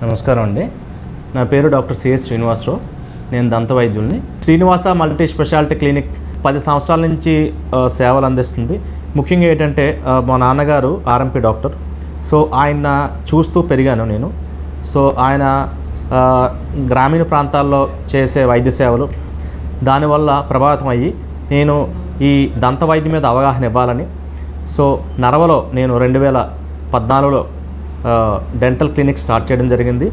నమస్కారం అండి. నా పేరు డాక్టర్ సిఎస్ శ్రీనివాసరావు. నేను దంత వైద్యుల్ని. శ్రీనివాస మల్టీ స్పెషాలిటీ క్లినిక్ 10 సంవత్సరాల నుంచి సేవలు అందిస్తుంది. ముఖ్యంగా ఏంటంటే మా నాన్నగారు ఆర్ఎంపీ డాక్టర్. సో ఆయన చూస్తూ పెరిగాను నేను. సో ఆయన గ్రామీణ ప్రాంతాల్లో చేసే వైద్య సేవలు దానివల్ల ప్రభావితం అయ్యి నేను ఈ దంత వైద్యం మీద అవగాహన ఇవ్వాలని నరవలో నేను 2014లో డెంటల్ క్లినిక్ స్టార్ట్ చేయడం జరిగింది.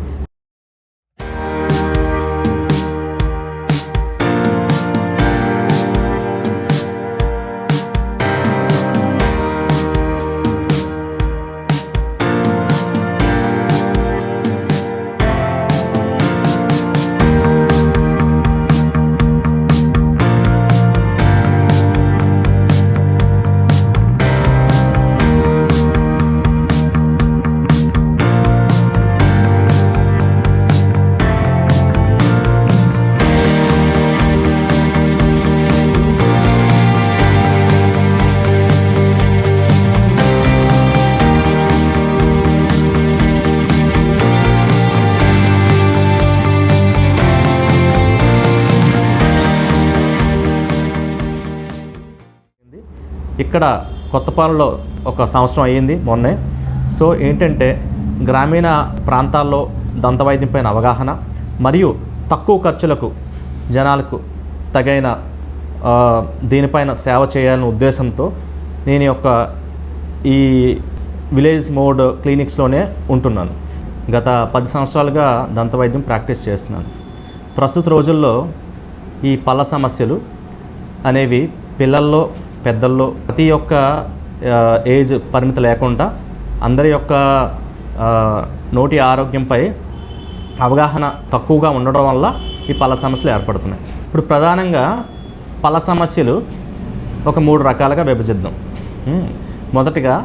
ఇక్కడ కొత్తపాలెంలో 1 సంవత్సరం అయ్యింది మొన్నే. సో ఏంటంటే గ్రామీణ ప్రాంతాల్లో దంతవైద్యం పైన అవగాహన మరియు తక్కువ ఖర్చులకు జనాలకు తగైన దీనిపైన సేవ చేయాలనే ఉద్దేశంతో నేను ఈ విలేజ్ మోడ్ క్లినిక్స్లోనే ఉంటున్నాను. గత 10 సంవత్సరాలుగా దంతవైద్యం ప్రాక్టీస్ చేస్తున్నాను. ప్రస్తుత రోజుల్లో ఈ పళ్ళ సమస్యలు అనేవి పిల్లల్లో పెద్దల్లో ప్రతి ఒక్క ఏజ్ పరిమితి లేకుండా అందరి యొక్క నోటి ఆరోగ్యంపై అవగాహన తక్కువగా ఉండడం వల్ల ఈ పళ్ళ సమస్యలు ఏర్పడుతున్నాయి. ఇప్పుడు ప్రధానంగా పళ్ళ సమస్యలు ఒక 3 రకాలుగా విభజిద్దాం. మొదటిగా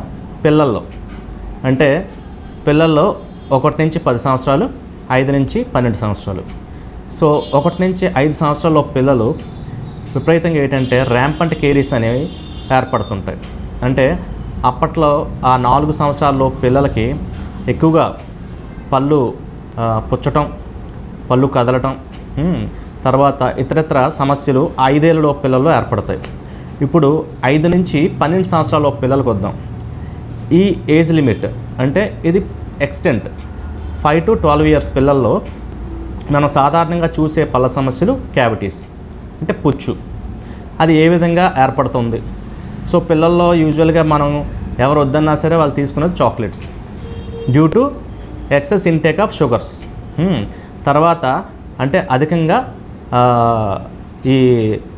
పిల్లల్లో అంటే పిల్లల్లో 1 నుంచి 10 సంవత్సరాలు, 5 నుంచి 12 సంవత్సరాలు. సో 1 నుంచి 5 సంవత్సరాల పిల్లలు విపరీతంగా ఏంటంటే ర్యాంపంట్ కేరీస్ అనేవి ఏర్పడుతుంటాయి. అంటే అప్పట్లో ఆ 4 సంవత్సరాల్లో పిల్లలకి ఎక్కువగా పళ్ళు పుచ్చటం, పళ్ళు కదలటం, తర్వాత ఇతరత్ర సమస్యలు 5 ఏళ్ళలో పిల్లల్లో ఏర్పడతాయి. ఇప్పుడు 5 నుంచి 12 సంవత్సరాల పిల్లలకు వద్దాం. ఈ ఏజ్ లిమిట్ అంటే ఇది ఎక్స్టెంట్ 5 to 12 ఇయర్స్ పిల్లల్లో మనం సాధారణంగా చూసే పళ్ళ సమస్యలు క్యావిటీస్ అంటే పుచ్చు. అది ఏ విధంగా ఏర్పడుతుంది? సో పిల్లల్లో యూజువల్గా మనం ఎవరు వద్దన్నా సరే వాళ్ళు తీసుకునేది chocolates due to excess intake of sugars. తర్వాత అంటే అధికంగా ఈ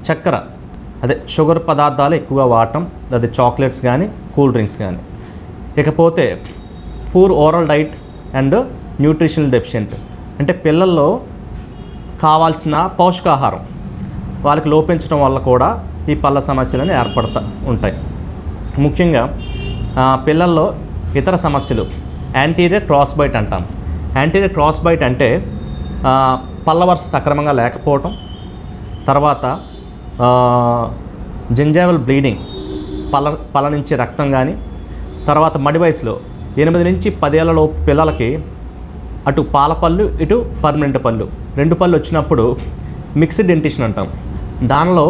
చక్కెర అదే షుగర్ పదార్థాలు ఎక్కువగా వాడటం, అది చాక్లెట్స్ కానీ కూల్ డ్రింక్స్ కానీ. ఇకపోతే poor oral diet and nutritional deficient అంటే పిల్లల్లో కావాల్సిన పౌష్టికాహారం వాళ్ళకి లోపించడం వల్ల కూడా ఈ పళ్ళ సమస్యలను ఏర్పడుతూ ఉంటాయి. ముఖ్యంగా పిల్లల్లో ఇతర సమస్యలు యాంటీరియర్ క్రాస్ బైట్ అంటాం. యాంటీరియర్ క్రాస్ బైట్ అంటే పళ్ళ వరుస సక్రమంగా లేకపోవటం, తర్వాత జింజైవల్ బ్లీడింగ్ పళ్ళ నుంచి రక్తం కానీ, తర్వాత మడి వయసులో 8 నుంచి 10 ఏళ్లలోపు పిల్లలకి అటు పాల పళ్ళు ఇటు పర్మనెంట్ పళ్ళు 2 పళ్ళు వచ్చినప్పుడు మిక్స్డ్ డెంటిషన్ అంటాం. దానిలో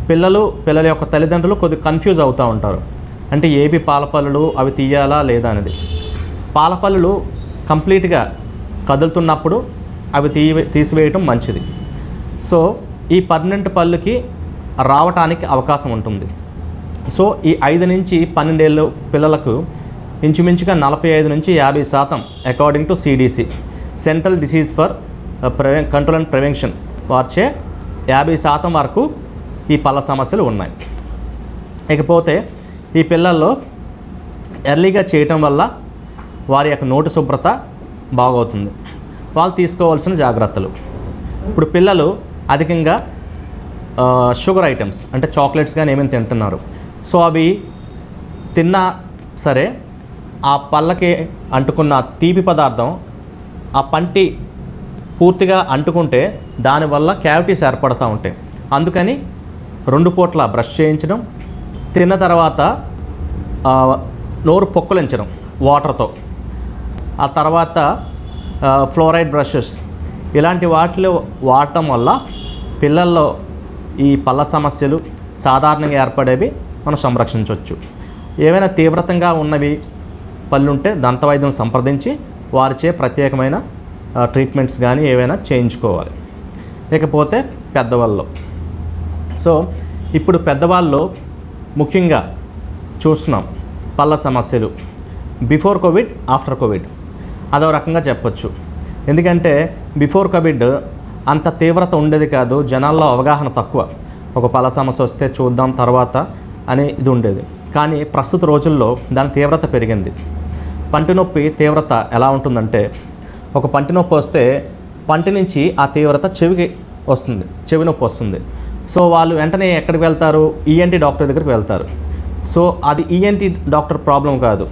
పిల్లల యొక్క తల్లిదండ్రులు కొద్దిగా కన్ఫ్యూజ్ అవుతూ ఉంటారు. అంటే ఏవి పాలపళ్ళు అవి తీయాలా లేదా అనేది. పాలపళ్ళు కంప్లీట్గా కదులుతున్నప్పుడు అవి తీసివేయటం మంచిది. సో ఈ పర్మనెంట్ పళ్ళుకి రావటానికి అవకాశం ఉంటుంది. సో ఈ 5 నుంచి 12 ఏళ్ళు పిల్లలకు ఇంచుమించుగా 45 నుంచి 50% according to CDC central disease for control and prevention వార్చే 50% వరకు ఈ పళ్ళ సమస్యలు ఉన్నాయి. ఇకపోతే ఈ పిల్లల్లో ఎర్లీగా చేయటం వల్ల వారి యొక్క నోటి శుభ్రత బాగవుతుంది. వాళ్ళు తీసుకోవాల్సిన జాగ్రత్తలు. ఇప్పుడు పిల్లలు అధికంగా షుగర్ ఐటమ్స్ అంటే చాక్లెట్స్ కానీ ఏమైనా తింటున్నారు. సో అవి తిన్నా సరే ఆ పళ్ళకి అంటుకున్న తీపి పదార్థం ఆ పంటి పూర్తిగా అంటుకుంటే దానివల్ల క్యావిటీస్ ఏర్పడుతూ ఉంటాయి. అందుకని 2 పూట్ల బ్రష్ చేయించడం, తిన్న తర్వాత నోరు పొక్కలించడం వాటర్తో, ఆ తర్వాత ఫ్లోరైడ్ బ్రషెస్ ఇలాంటి వాటిలో వాడటం వల్ల పిల్లల్లో ఈ పళ్ళ సమస్యలు సాధారణంగా ఏర్పడేవి మనం సంరక్షించవచ్చు. ఏవైనా తీవ్రతంగా ఉన్నవి పళ్ళుంటే దంతవైద్యం సంప్రదించి వారిచే ప్రత్యేకమైన ట్రీట్మెంట్స్ కానీ ఏవైనా చేయించుకోవాలి. ఇకపోతే పెద్దవాళ్ళు. సో ఇప్పుడు పెద్దవాళ్ళు ముఖ్యంగా చూస్తున్నాం పళ్ళ సమస్యలు బిఫోర్ కోవిడ్, ఆఫ్టర్ కోవిడ్ అదో రకంగా చెప్పొచ్చు. ఎందుకంటే బిఫోర్ కోవిడ్ అంత తీవ్రత ఉండేది కాదు, జనాల్లో అవగాహన తక్కువ. ఒక పళ్ళ సమస్య వస్తే చూద్దాం తర్వాత అని ఇది ఉండేది. కానీ ప్రస్తుత రోజుల్లో దాని తీవ్రత పెరిగింది. పంటి నొప్పి తీవ్రత ఎలా ఉంటుందంటే, ఒక పంటి నొప్పి వస్తే పంటి నుంచి ఆ తీవ్రత చెవికి వస్తుంది, చెవి నొప్పి వస్తుంది. సో వాళ్ళు వెంటనే ఎక్కడికి వెళ్తారు? ఈఎన్టీ డాక్టర్ దగ్గరికి వెళ్తారు. సో అది ఈఎన్టీ డాక్టర్ ప్రాబ్లం కాదు,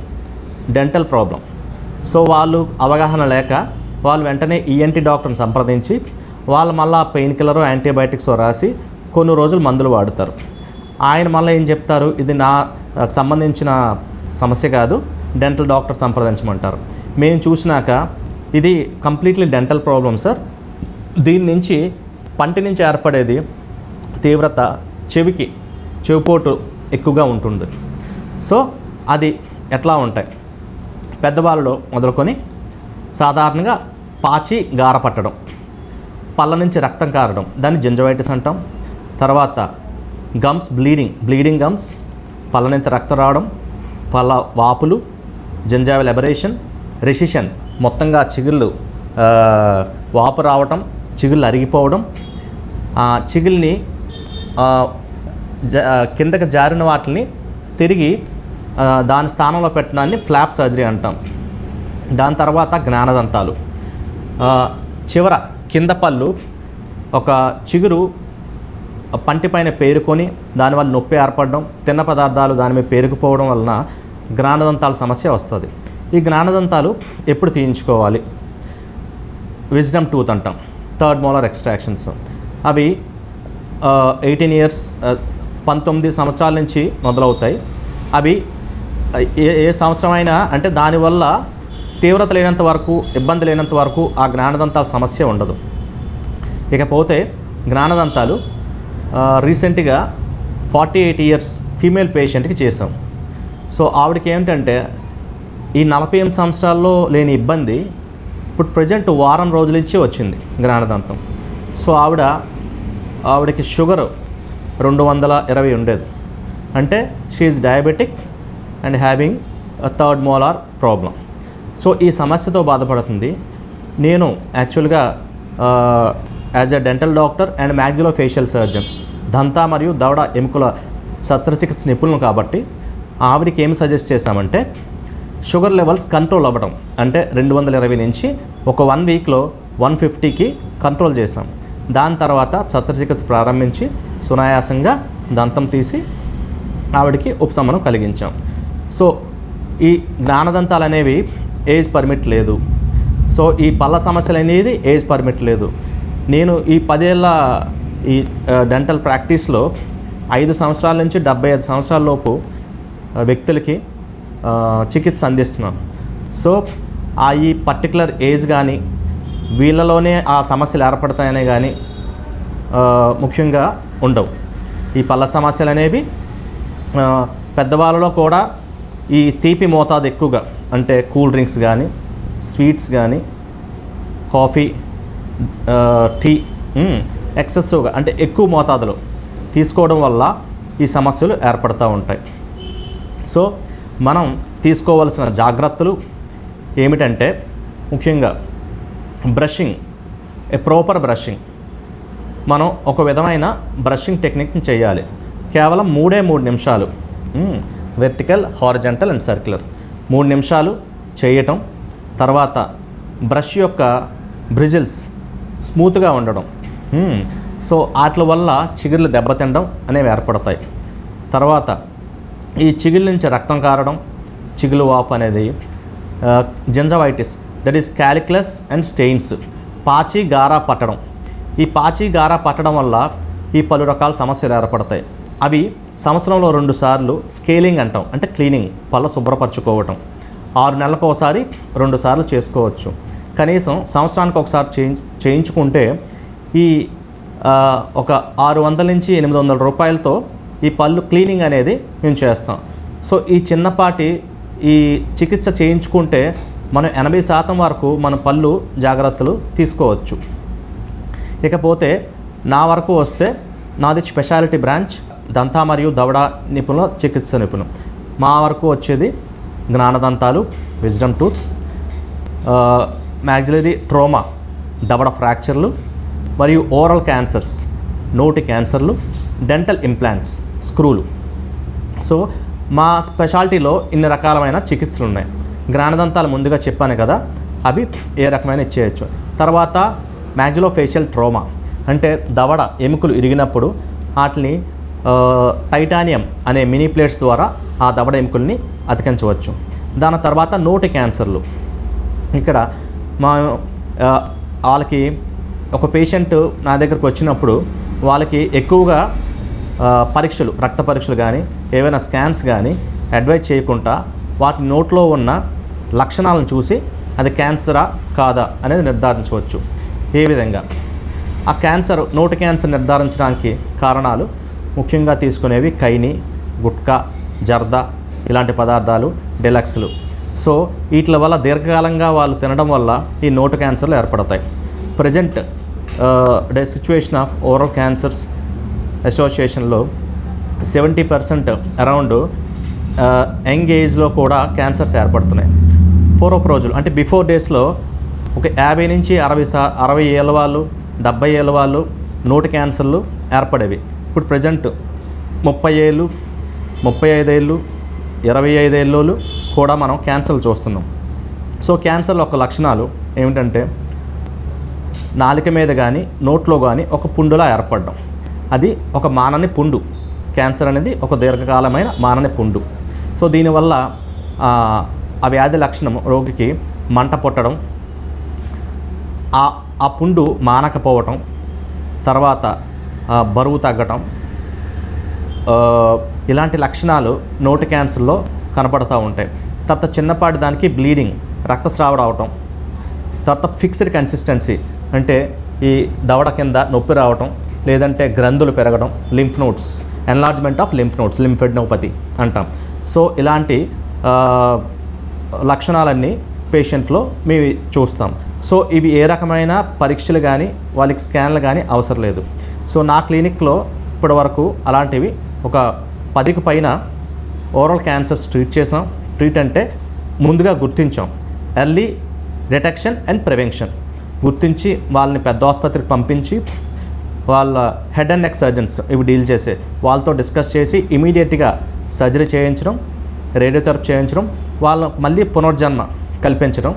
డెంటల్ ప్రాబ్లం. సో వాళ్ళు అవగాహన లేక వాళ్ళు వెంటనే ఈఎన్టీ డాక్టర్ని సంప్రదించి వాళ్ళు మళ్ళీ పెయిన్ కిల్లర్, యాంటీబయాటిక్స్ రాసి కొన్ని రోజులు మందులు వాడతారు. ఆయన మళ్ళీ ఏం చెప్తారు, ఇది నాకు సంబంధించిన సమస్య కాదు, డెంటల్ డాక్టర్ సంప్రదించమంటారు. మేము చూసినాక ఇది కంప్లీట్లీ డెంటల్ ప్రాబ్లం సార్, దీని నుంచి పంటి నుంచి ఏర్పడేది తీవ్రత చెవిపోటు ఎక్కువగా ఉంటుంది. సో అది ఎట్లా ఉంటాయి, పెద్దవాళ్ళలో మొదలుకొని సాధారణంగా పాచి గార పట్టడం, పళ్ళ నుంచి రక్తం కారడం, దాన్ని జింజవైటిస్ అంటాం. తర్వాత గమ్స్ బ్లీడింగ్ గమ్స్, పళ్ళ నుంచి రక్తం రావడం, పళ్ళ వాపులు, జింజావల్ ఎబరేషన్, రెసిషన్, మొత్తంగా చిగుళ్ళు వాపు రావటం, చిగుళ్ళు అరిగిపోవడం, చిగుల్ని కిందకి జారిన వాటిని తిరిగి దాని స్థానంలో పెట్టడాన్ని ఫ్లాప్ సర్జరీ అంటాం. దాని తర్వాత జ్ఞానదంతాలు, చివర కింద పళ్ళు ఒక చిగురు పంటి పైన పేరుకొని దానివల్ల నొప్పి ఏర్పడడం, తిన్న పదార్థాలు దాని మీద పేరుకుపోవడం వలన జ్ఞానదంతాల సమస్య వస్తుంది. ఈ జ్ఞానదంతాలు ఎప్పుడు తీయించుకోవాలి? విజ్డమ్ టూత్ అంటాం, థర్డ్ మోలార్ ఎక్స్ట్రాక్షన్స్. అవి 18 years 19 సంవత్సరాల నుంచి మొదలవుతాయి. అవి ఏ సంవత్సరమైనా, అంటే దానివల్ల తీవ్రత లేనంత వరకు, ఇబ్బంది లేనంత వరకు ఆ జ్ఞానదంతాల సమస్య ఉండదు. ఇకపోతే జ్ఞానదంతాలు రీసెంట్గా 48 years ఫీమేల్ పేషెంట్కి చేసాం. సో ఆవిడకి ఏమిటంటే ఈ 48 సంవత్సరాల్లో లేని ఇబ్బంది ఇప్పుడు ప్రజెంట్ వారం రోజుల నుంచి వచ్చింది జ్ఞానదంతం. సో ఆవిడకి షుగర్ 220 ఉండేది. అంటే she is diabetic and having third molar problem. So ఈ సమస్యతో బాధపడుతుంది. నేను యాక్చువల్గా as a dental doctor and maxillofacial surgeon, దంత మరియు దవడ ఎముకల శస్త్రచికిత్స నిపుణులు కాబట్టి ఆవిడకి ఏమి సజెస్ట్ చేశామంటే, షుగర్ లెవెల్స్ కంట్రోల్ అవ్వడం, అంటే 220 నుంచి ఒక 1 వీక్లో 150కి కంట్రోల్ చేసాం. దాని తర్వాత శస్త్రచికిత్స ప్రారంభించి సునాయాసంగా దంతం తీసి ఆవిడకి ఉపశమనం కలిగించాం. సో ఈ జ్ఞానదంతాలు అనేవి ఏజ్ పర్మిట్ లేదు. సో ఈ పళ్ళ సమస్యలు అనేది ఏజ్ పర్మిట్ లేదు. నేను ఈ 10 ఏళ్ళ ఈ డెంటల్ ప్రాక్టీస్లో 5 సంవత్సరాల నుంచి 75 సంవత్సరాల లోపు వ్యక్తులకి చికిత్స అందిస్తున్నాను. సో ఈ పర్టికులర్ ఏజ్ కానీ వీళ్ళలోనే ఆ సమస్యలు ఏర్పడతాయనే కానీ ముఖ్యంగా ఉండవు. ఈ పళ్ళ సమస్యలు అనేవి పెద్దవాళ్ళలో కూడా ఈ తీపి మోతాదు ఎక్కువగా, అంటే కూల్ డ్రింక్స్ కానీ, స్వీట్స్ కానీ, కాఫీ, టీ ఎక్సెసివ్గా, అంటే ఎక్కువ మోతాదులో తీసుకోవడం వల్ల ఈ సమస్యలు ఏర్పడుతూ ఉంటాయి. సో మనం తీసుకోవాల్సిన జాగ్రత్తలు ఏమిటంటే, ముఖ్యంగా బ్రషింగ్, ప్రాపర్ బ్రషింగ్. మనం ఒక విధమైన బ్రషింగ్ టెక్నిక్ని చేయాలి. కేవలం 3 నిమిషాలు, వెర్టికల్, హారిజంటల్ అండ్ సర్క్యులర్ 3 నిమిషాలు చేయటం. తర్వాత బ్రష్ యొక్క బ్రిజిల్స్ స్మూత్గా ఉండడం. సో వాటి వల్ల చిగుర్లు దెబ్బతినడం అనేవి ఏర్పడతాయి. తర్వాత ఈ చిగుళ్ళ నుంచి రక్తం కారడం, చిగులు వాపు అనేది gingivitis, that is calculus and stains, పాచి గారా పట్టడం. ఈ పాచి గారా పట్టడం వల్ల ఈ పలు రకాల సమస్యలు ఏర్పడతాయి. అవి సంవత్సరంలో 2 సార్లు స్కేలింగ్ అంటాం, అంటే క్లీనింగ్, పళ్ళ శుభ్రపరచుకోవటం. 6 నెలలకు ఒకసారి 2 సార్లు చేసుకోవచ్చు. కనీసం సంవత్సరానికి ఒకసారి చేయించుకుంటే ఈ ఒక 600 నుంచి 800 రూపాయలతో ఈ పళ్ళు క్లీనింగ్ అనేది మేము చేస్తాం. సో ఈ చిన్నపాటి ఈ చికిత్స చేయించుకుంటే మనం 80% వరకు మన పళ్ళు జాగ్రత్తలు తీసుకోవచ్చు. ఇకపోతే నా వరకు వస్తే నాది స్పెషాలిటీ బ్రాంచ్ దంత మరియు దవడ నిపుణుల చికిత్స నిపుణులు. మా వరకు వచ్చేది జ్ఞానదంతాలు, విజ్డమ్ టూత్, మ్యాక్సిలరీ ట్రోమా, దవడ ఫ్రాక్చర్లు మరియు ఓరల్ క్యాన్సర్స్, నోటి క్యాన్సర్లు, డెంటల్ ఇంప్లాంట్స్, స్క్రూలు. సో మా స్పెషాలిటీలో ఇన్ని రకాలమైన చికిత్సలు ఉన్నాయి. జ్ఞానదంతాలు ముందుగా చెప్పాను కదా, అవి ఏ రకమైన ఇచ్చేయచ్చు. తర్వాత మ్యాక్సిలోఫేషియల్ ట్రోమా అంటే దవడ ఎముకలు ఇరిగినప్పుడు వాటిని టైటానియం అనే మినీ ప్లేట్స్ ద్వారా ఆ దవడ ఎముకల్ని అతికించవచ్చు. దాని తర్వాత నోటి క్యాన్సర్లు. ఇక్కడ మా వాళ్ళకి ఒక పేషెంట్ నా దగ్గరకు వచ్చినప్పుడు వాళ్ళకి ఎక్కువగా పరీక్షలు, రక్త పరీక్షలు కానీ ఏవైనా స్కాన్స్ కానీ అడ్వైజ్ చేయకుండా వాటి నోట్లో ఉన్న లక్షణాలను చూసి అది క్యాన్సరా కాదా అనేది నిర్ధారించవచ్చు. ఏ విధంగా ఆ క్యాన్సర్, నోటి క్యాన్సర్ నిర్ధారించడానికి కారణాలు ముఖ్యంగా తీసుకునేవి కైని, గుట్కా, జర్దా ఇలాంటి పదార్థాలు, డెలక్స్లు. సో వీటి వల్ల దీర్ఘకాలంగా వాళ్ళు తినడం వల్ల ఈ నోటి క్యాన్సర్లు ఏర్పడతాయి. Present situation of oral cancers అసోసియేషన్లో 70% అరౌండ్ యంగ్ ఏజ్లో కూడా క్యాన్సర్స్ ఏర్పడుతున్నాయి. పూర్వపు రోజులు అంటే బిఫోర్ డేస్లో ఒక 50 నుంచి 60 ఏళ్ళ వాళ్ళు, 70 ఏళ్ళ వాళ్ళు నోటి క్యాన్సర్లు ఏర్పడేవి. ఇప్పుడు ప్రజెంట్ 30 ఏళ్ళు, 35 ఏళ్ళు, 25 ఏళ్ళు కూడా మనం క్యాన్సర్లు చూస్తున్నాం. సో క్యాన్సర్లో ఒక లక్షణాలు ఏమిటంటే నాలుక మీద కానీ నోట్లో కానీ ఒక పుండులా ఏర్పడడం. అది ఒక మానని పుండు. క్యాన్సర్ అనేది ఒక దీర్ఘకాలమైన మానని పుండు. సో దీనివల్ల ఆ వ్యాధి లక్షణం రోగికి మంట పుట్టడం, ఆ పుండు మానకపోవటం, తర్వాత బరువు తగ్గటం, ఇలాంటి లక్షణాలు నోటి క్యాన్సర్లో కనపడుతూ ఉంటాయి. తర్వాత చిన్నపాటి దానికి బ్లీడింగ్, రక్తస్రావం అవటం, తర్వాత ఫిక్స్డ్ కన్సిస్టెన్సీ అంటే ఈ దవడ కింద నొప్పి రావటం, లేదంటే గ్రంథులు పెరగడం, lymph nodes, enlargement of lymph nodes, lymphadenopathy అంటాం. సో ఇలాంటి లక్షణాలన్నీ పేషెంట్లో మేము చూస్తాం. సో ఇవి ఏ రకమైన పరీక్షలు కానీ వాళ్ళకి స్కాన్లు కానీ అవసరం లేదు. సో నా క్లినిక్లో ఇప్పటి వరకు అలాంటివి ఒక 10కి పైన ఓరల్ క్యాన్సర్స్ ట్రీట్ చేసాం. ట్రీట్ అంటే ముందుగా గుర్తించాం, ఎర్లీ డిటెక్షన్ అండ్ ప్రివెన్షన్. గుర్తించి వాళ్ళని పెద్ద ఆసుపత్రికి పంపించి వాళ్ళ హెడ్ అండ్ నెక్ సర్జన్స్ ఇవి డీల్ చేసే వాళ్ళతో డిస్కస్ చేసి ఇమీడియట్గా సర్జరీ చేయించడం, రేడియోథెరపీ చేయించడం, వాళ్ళ మళ్ళీ పునర్జన్మ కల్పించడం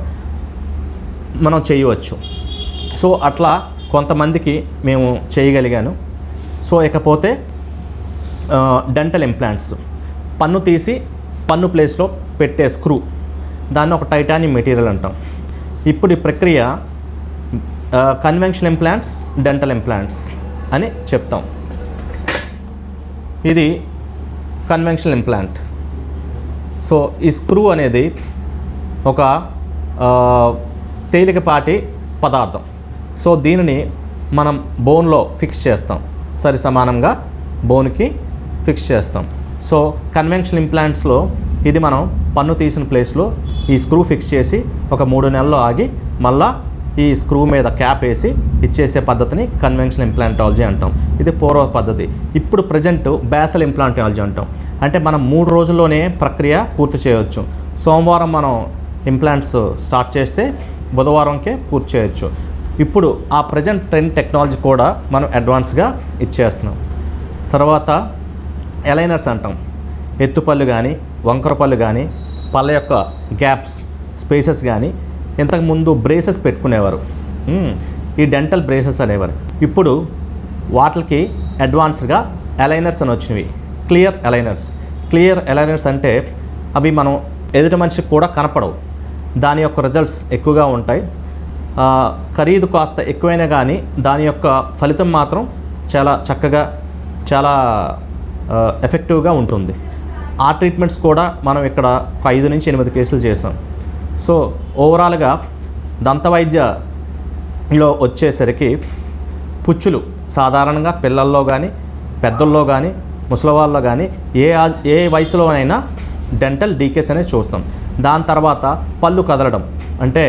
మనం చేయవచ్చు. సో అట్లా కొంతమందికి మేము చేయగలిగాను. సో ఇకపోతే డెంటల్ ఇంప్లాంట్స్, పన్ను తీసి పన్ను ప్లేస్లో పెట్టే స్క్రూ, దాన్ని ఒక టైటానియం మెటీరియల్ అంటాం. ఇప్పుడు ఈ ప్రక్రియ కన్వెన్షనల్ ఇంప్లాంట్స్, డెంటల్ ఇంప్లాంట్స్ అని చెప్తాం. ఇది కన్వెన్షనల్ ఇంప్లాంట్. సో ఈ స్క్రూ అనేది ఒక తేలికపాటి పదార్థం. సో దీనిని మనం బోన్లో ఫిక్స్ చేస్తాం, సరి సమానంగా బోన్కి ఫిక్స్ చేస్తాం. సో కన్వెన్షనల్ ఇంప్లాంట్స్లో ఇది మనం పన్ను తీసిన ప్లేస్లో ఈ స్క్రూ ఫిక్స్ చేసి ఒక 3 నెలలు ఆగి మళ్ళా ఈ స్క్రూ మీద క్యాప్ వేసి ఇచ్చేసే పద్ధతిని కన్వెన్షనల్ ఇంప్లాంటాలజీ అంటాం. ఇది పూర్వ పద్ధతి. ఇప్పుడు ప్రజెంట్ బేసల్ ఇంప్లాంటాలజీ అంటాం. అంటే మనం 3 రోజుల్లోనే ప్రక్రియ పూర్తి చేయవచ్చు. సోమవారం మనం ఇంప్లాంట్స్ స్టార్ట్ చేస్తే బుధవారంకే పూర్తి చేయొచ్చు. ఇప్పుడు ఆ ప్రజెంట్ ట్రెండ్ టెక్నాలజీ కూడా మనం అడ్వాన్స్గా ఇచ్చేస్తున్నాం. తర్వాత ఎలైనర్స్ అంటాం. ఎత్తుపళ్ళు కానీ, వంకర పళ్ళు కానీ, పళ్ళ యొక్క గ్యాప్స్, స్పేసెస్ కానీ ఇంతకుముందు బ్రేసెస్ పెట్టుకునేవారు, ఈ డెంటల్ బ్రేసెస్ అనేవారు. ఇప్పుడు వాటికి అడ్వాన్స్గా అలైనర్స్ అని వచ్చినవి, క్లియర్ అలైనర్స్. క్లియర్ అలైనర్స్ అంటే అవి మనం ఎదుటి మనిషికి కూడా కనపడవు, దాని యొక్క రిజల్ట్స్ ఎక్కువగా ఉంటాయి. ఖరీదు కాస్త ఎక్కువైనా కానీ దాని యొక్క ఫలితం మాత్రం చాలా చక్కగా, చాలా ఎఫెక్టివ్గా ఉంటుంది. ఆ ట్రీట్మెంట్స్ కూడా మనం ఇక్కడ ఒక 5 నుంచి 8 కేసులు చేసాం. సో ఓవరాల్గా దంతవైద్యలో వచ్చేసరికి పుచ్చులు సాధారణంగా పిల్లల్లో కానీ పెద్దల్లో కానీ ముసలివాళ్ళలో కానీ ఏ వయసులోనైనా డెంటల్ డీకేస్ అనేది చూస్తాం. దాని తర్వాత పళ్ళు కదలడం, అంటే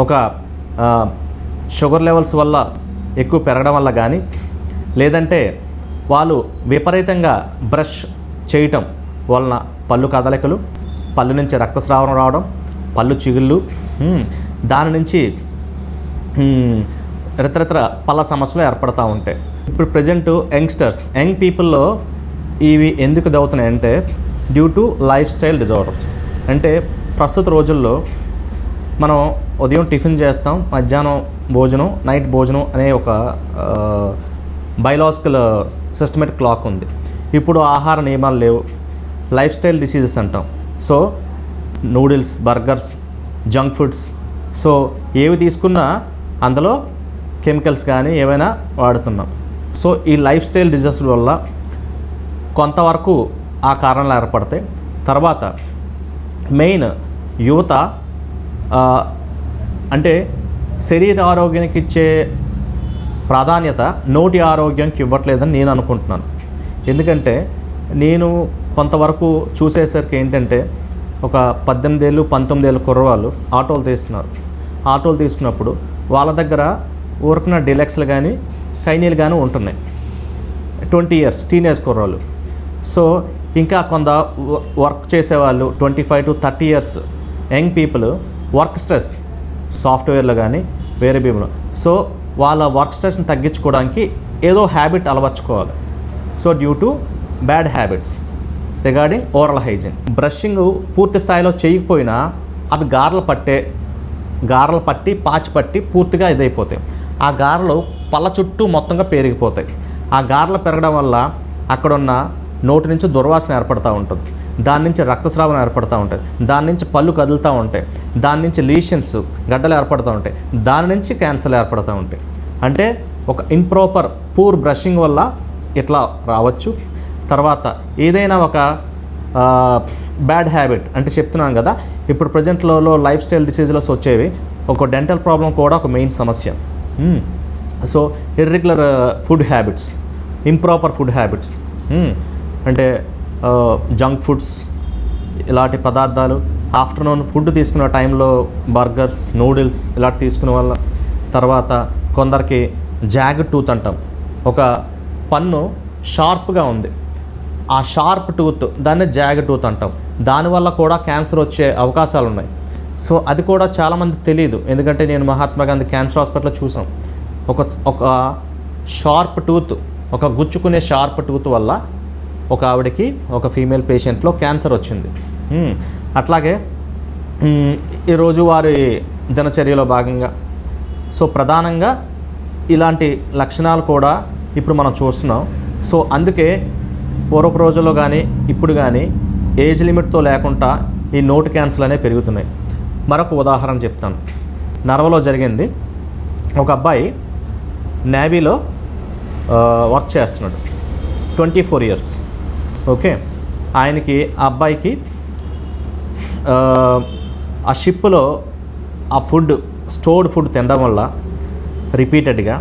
ఒక షుగర్ లెవెల్స్ వల్ల ఎక్కువ పెరగడం వల్ల కానీ, లేదంటే వాళ్ళు విపరీతంగా బ్రష్ చేయటం వలన పళ్ళు కదలికలు, పళ్ళు నుంచి రక్తస్రావం రావడం, పళ్ళు చిగుళ్ళు, దాని నుంచి ఇతరత్ర పళ్ళ సమస్యలు ఏర్పడుతూ ఉంటాయి. ఇప్పుడు ప్రజెంట్ యంగ్ పీపుల్లో ఇవి ఎందుకు అవుతున్నాయంటే due to lifestyle disorders. అంటే ప్రస్తుత రోజుల్లో మనం ఉదయం టిఫిన్ చేస్తాం, మధ్యాహ్నం భోజనం, నైట్ భోజనం అనే ఒక బయలాజికల్ సిస్టమేటిక్ క్లాక్ ఉంది. ఇప్పుడు ఆహార నియమాలు లేవు, లైఫ్ స్టైల్ డిసీజెస్ అంటాం. So noodles, burgers, junk foods, so ఏవి తీసుకున్నా అందులో కెమికల్స్ కానీ ఏవైనా వాడుతున్నాం. సో ఈ లైఫ్ స్టైల్ డిజీజెస్ వల్ల కొంతవరకు ఆ కారణాలు ఏర్పడతాయి. తర్వాత మెయిన్ యువత అంటే శరీర ఆరోగ్యానికి ఇచ్చే ప్రాధాన్యత నోటి ఆరోగ్యానికి ఇవ్వట్లేదని నేను అనుకుంటున్నాను. ఎందుకంటే నేను కొంతవరకు చూసేసరికి ఏంటంటే ఒక 18 ఏళ్ళు 19 ఏళ్ళ కుర్రవాళ్ళు ఆటోలు తీస్తున్నారు. ఆటోలు తీసుకున్నప్పుడు వాళ్ళ దగ్గర ఊరుకున్న డిలెక్స్లు కానీ కైనీలు కానీ ఉంటున్నాయి. 20 years టీనేజ్ కుర్రాళ్ళు. సో ఇంకా కొంత వర్క్ చేసేవాళ్ళు 25 to 30 years young people work stress సాఫ్ట్వేర్లో కానీ వేరే భీములు. సో వాళ్ళ వర్క్ స్ట్రెస్ని తగ్గించుకోవడానికి ఏదో హ్యాబిట్ అలవర్చుకోవాలి. So due to bad habits regarding oral hygiene, brushing పూర్తి స్థాయిలో చేయకపోయినా అవి గారెలు పట్టి పాచి పట్టి పూర్తిగా ఇదైపోతాయి. ఆ గారెలు పళ్ళ చుట్టూ మొత్తంగా పెరిగిపోతాయి. ఆ గారెలు పెరగడం వల్ల అక్కడున్న నోటి నుంచి దుర్వాసన ఏర్పడుతూ ఉంటుంది, దాని నుంచి రక్తస్రావం ఏర్పడుతూ ఉంటుంది, దాని నుంచి పళ్ళు కదులుతూ ఉంటాయి, దాని నుంచి లీషన్స్ గడ్డలు ఏర్పడుతూ ఉంటాయి, దాని నుంచి క్యాన్సర్లు ఏర్పడుతూ ఉంటాయి. అంటే ఒక ఇంప్రాపర్ పూర్ బ్రషింగ్ వల్ల ఇట్లా రావచ్చు. తర్వాత ఏదైనా ఒక బ్యాడ్ హ్యాబిట్ అంటే చెప్తున్నాను కదా, ఇప్పుడు ప్రజెంట్లో లైఫ్ స్టైల్ డిసీజెస్ వచ్చేవి ఒక డెంటల్ ప్రాబ్లం కూడా ఒక మెయిన్ సమస్య. So irregular food habits, improper food habits, అంటే జంక్ ఫుడ్స్ ఇలాంటి పదార్థాలు, ఆఫ్టర్నూన్ ఫుడ్ తీసుకునే టైంలో బర్గర్స్, నూడిల్స్ ఇలాంటి తీసుకునే వల్ల. తర్వాత కొందరికి జాగ్ టూత్ అంటాం, ఒక పన్ను షార్ప్గా ఉంది, ఆ షార్ప్ టూత్ దాన్ని జాగ్ టూత్ అంటాం, దానివల్ల కూడా క్యాన్సర్ వచ్చే అవకాశాలు ఉన్నాయి. సో అది కూడా చాలామంది తెలియదు. ఎందుకంటే నేను మహాత్మా గాంధీ క్యాన్సర్ హాస్పిటల్లో చూసాం, ఒక షార్ప్ టూత్, ఒక గుచ్చుకునే షార్ప్ టూత్ వల్ల ఒక ఆవిడకి, ఒక ఫీమేల్ పేషెంట్లో క్యాన్సర్ వచ్చింది. అట్లాగే ఈ రోజువారి దినచర్యలో భాగంగా సో ప్రధానంగా ఇలాంటి లక్షణాలు కూడా ఇప్పుడు మనం చూస్తున్నాం. సో అందుకే పూర్వపు రోజుల్లో కానీ ఇప్పుడు కానీ ఏజ్ లిమిట్తో లేకుండా ఈ నోటి క్యాన్సర్లు అనేవి పెరుగుతున్నాయి. మరొక ఉదాహరణ చెప్తాను. నర్వలో జరిగింది. ఒక అబ్బాయి నేవీలో వర్క్ చేస్తున్నాడు, 24 years. ఓకే, ఆయనకి ఆ అబ్బాయికి ఆ షిప్లో ఆ స్టోర్డ్ ఫుడ్ తినడం వల్ల రిపీటెడ్గా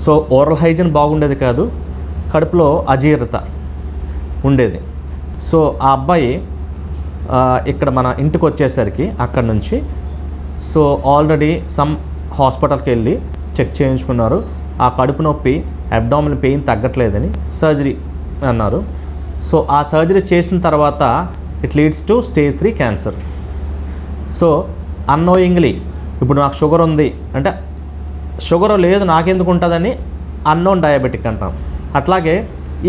సో ఓరల్ హైజీన్ బాగుండేది కాదు, కడుపులో అజీర్ణత ఉండేది. సో ఆ అబ్బాయి ఇక్కడ మన ఇంటికి వచ్చేసరికి అక్కడ నుంచి సో ఆల్రెడీ సమ్ హాస్పిటల్కి వెళ్ళి చెక్ చేయించుకున్నారు. ఆ కడుపు నొప్పి, అబ్డామినల్ పెయిన్ తగ్గట్లేదని సర్జరీ అన్నారు. సో ఆ సర్జరీ చేసిన తర్వాత it leads to stage 3 cancer. So annoyingly ఇప్పుడు నాకు షుగర్ ఉంది అంటే షుగర్ లేదు నాకెందుకు ఉంటుందని అన్నోన్ డయాబెటిక్ అంటాం. అట్లాగే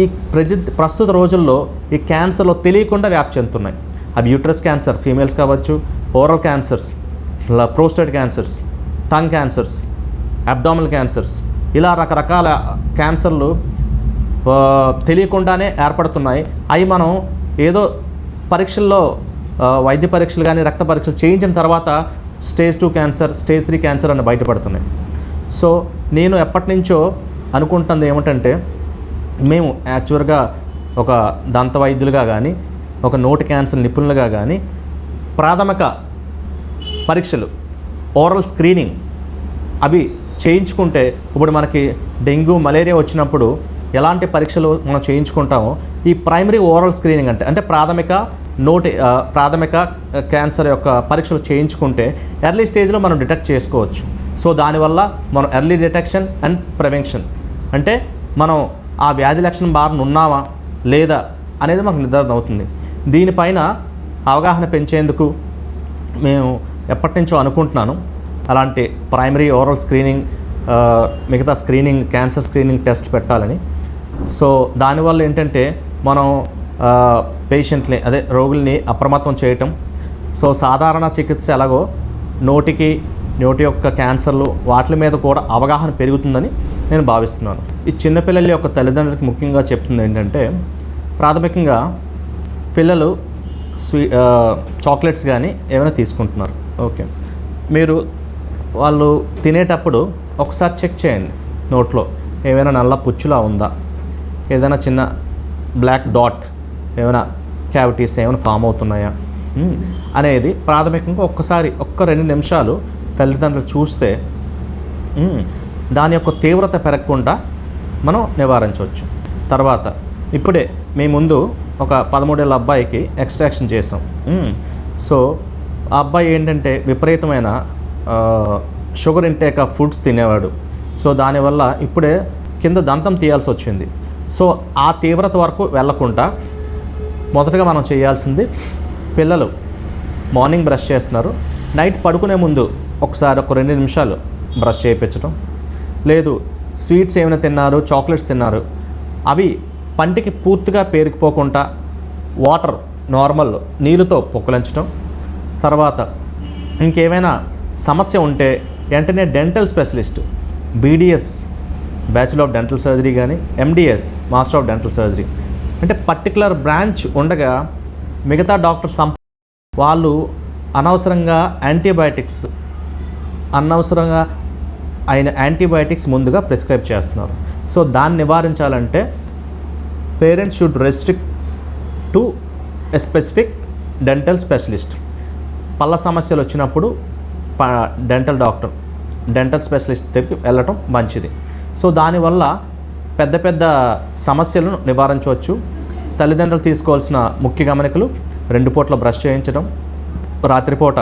ఈ ప్రస్తుత రోజుల్లో ఈ క్యాన్సర్లో తెలియకుండా వ్యాప్తి చెందుతున్నాయి. అవి యూట్రస్ క్యాన్సర్ ఫీమేల్స్ కావచ్చు, oral cancers, prostate cancers, tongue cancers, abdominal cancers, ఇలా రకరకాల క్యాన్సర్లు తెలియకుండానే ఏర్పడుతున్నాయి. అవి మనం ఏదో పరీక్షల్లో వైద్య పరీక్షలు కానీ రక్త పరీక్షలు చేయించిన తర్వాత stage 2 క్యాన్సర్, stage 3 క్యాన్సర్ అని బయటపడుతున్నాయి. సో నేను ఎప్పటి నుంచో అనుకుంటుంది ఏమిటంటే మేము యాక్చువల్గా ఒక దంత వైద్యులుగా కానీ ఒక నోటి క్యాన్సర్ నిపుణులుగా కానీ ప్రాథమిక పరీక్షలు ఓరల్ స్క్రీనింగ్ అవి చేయించుకుంటే ఇప్పుడు మనకి డెంగ్యూ మలేరియా వచ్చినప్పుడు ఎలాంటి పరీక్షలు మనం చేయించుకుంటామో ఈ ప్రైమరీ ఓరల్ స్క్రీనింగ్ అంటే ప్రాథమిక క్యాన్సర్ యొక్క పరీక్షలు చేయించుకుంటే ఎర్లీ స్టేజ్లో మనం డిటెక్ట్ చేసుకోవచ్చు. సో దానివల్ల మనం ఎర్లీ డిటెక్షన్ అండ్ ప్రివెన్షన్ అంటే మనం ఆ వ్యాధి లక్షణం బారిన ఉన్నామా లేదా అనేది మనకు నిర్ధారణ అవుతుంది. దీనిపైన అవగాహన పెంచేందుకు మేము ఎప్పటి నుంచో అనుకుంటున్నాను. అలాంటి ప్రైమరీ ఓరల్ స్క్రీనింగ్ మిగతా స్క్రీనింగ్ క్యాన్సర్ స్క్రీనింగ్ టెస్ట్ పెట్టాలని. సో దానివల్ల ఏంటంటే మనం పేషెంట్ని రోగుల్ని అప్రమత్తం చేయటం. సో సాధారణ చికిత్స ఎలాగో నోటి యొక్క క్యాన్సర్లు వాటి మీద కూడా అవగాహన పెరుగుతుందని నేను భావిస్తున్నాను. ఈ చిన్నపిల్లల యొక్క తల్లిదండ్రులకు ముఖ్యంగా చెప్తుంది ఏంటంటే ప్రాథమికంగా పిల్లలు చాక్లెట్స్ కానీ ఏమైనా తీసుకుంటున్నారు. ఓకే, మీరు వాళ్ళు తినేటప్పుడు ఒకసారి చెక్ చేయండి నోట్లో ఏమైనా నల్ల పుచ్చులా ఉందా, ఏదైనా చిన్న బ్లాక్ డాట్ ఏమైనా క్యావిటీస్ ఏమైనా ఫామ్ అవుతున్నాయా అనేది ప్రాథమికంగా ఒక్క 2 నిమిషాలు తల్లిదండ్రులు చూస్తే దాని యొక్క తీవ్రత పెరగకుండా మనం నివారించవచ్చు. తర్వాత ఇప్పుడే మీ ముందు ఒక 13 ఏళ్ళ అబ్బాయికి ఎక్స్ట్రాక్షన్ చేసాం. సో ఆ అబ్బాయి ఏంటంటే విపరీతమైన షుగర్ ఇంటేక్ ఆఫ్ ఫుడ్స్ తినేవాడు. సో దానివల్ల ఇప్పుడే కింద దంతం తీయాల్సి వచ్చింది. సో ఆ తీవ్రత వరకు వెళ్లకుండా మొదటగా మనం చేయాల్సింది, పిల్లలు మార్నింగ్ బ్రష్ చేస్తున్నారు, నైట్ పడుకునే ముందు ఒకసారి ఒక 2 నిమిషాలు బ్రష్ చేయించడం. లేదు స్వీట్స్ ఏమైనా తిన్నారు, చాక్లెట్స్ తిన్నారు, అవి పంటికి పూర్తిగా పేరుకుపోకుండా వాటర్ నార్మల్ నీళ్ళతో పొక్కులించడం. తర్వాత ఇంకేమైనా సమస్య ఉంటే వెంటనే dental specialist BDS bachelor of dental surgery కానీ MDS master of dental surgery అంటే పర్టికులర్ బ్రాంచ్ ఉండగా మిగతా డాక్టర్స్ వాళ్ళు అనవసరంగా యాంటీబయాటిక్స్ ముందుగా ప్రిస్క్రైబ్ చేస్తున్నారు. సో దాన్ని నివారించాలంటే parents should restrict to a specific dental specialist. పళ్ళ సమస్యలు వచ్చినప్పుడు డెంటల్ స్పెషలిస్ట్ దగ్గరికి వెళ్ళటం మంచిది. సో దానివల్ల పెద్ద సమస్యలను నివారించవచ్చు. తల్లిదండ్రులు తీసుకోవాల్సిన ముఖ్య గమనికలు 2 పూట్ల బ్రష్ చేయించడం, రాత్రిపూట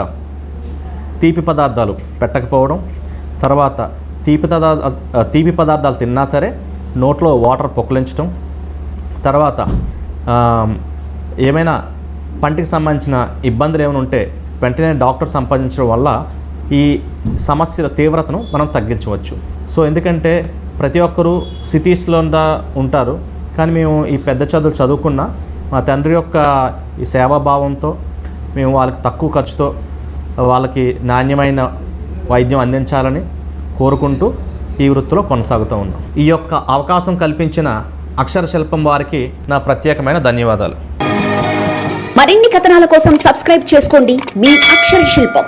తీపి పదార్థాలు పెట్టకపోవడం, తర్వాత తీపి పదార్థాలు తిన్నా సరే నోట్లో వాటర్ పొక్కులించడం, తర్వాత ఏమైనా పంటికి సంబంధించిన ఇబ్బందులు ఏమైనా ఉంటే వెంటనే డాక్టర్ సంపాదించడం వల్ల ఈ సమస్యల తీవ్రతను మనం తగ్గించవచ్చు. సో ఎందుకంటే ప్రతి ఒక్కరూ సిటీస్లో ఉంటారు, కానీ మేము ఈ పెద్ద చదువులు చదువుకున్న మా తండ్రి యొక్క ఈ సేవాభావంతో మేము వాళ్ళకి తక్కువ ఖర్చుతో వాళ్ళకి నాణ్యమైన వైద్యం అందించాలని కోరుకుంటూ ఈ వృత్తిలో కొనసాగుతూ ఉన్నాం. ఈ యొక్క అవకాశం కల్పించిన అక్షర శిల్పం వారికి నా ప్రత్యేకమైన ధన్యవాదాలు. మరిన్ని కథనాల కోసం సబ్స్క్రైబ్ చేసుకోండి మీ అక్షర శిల్పం.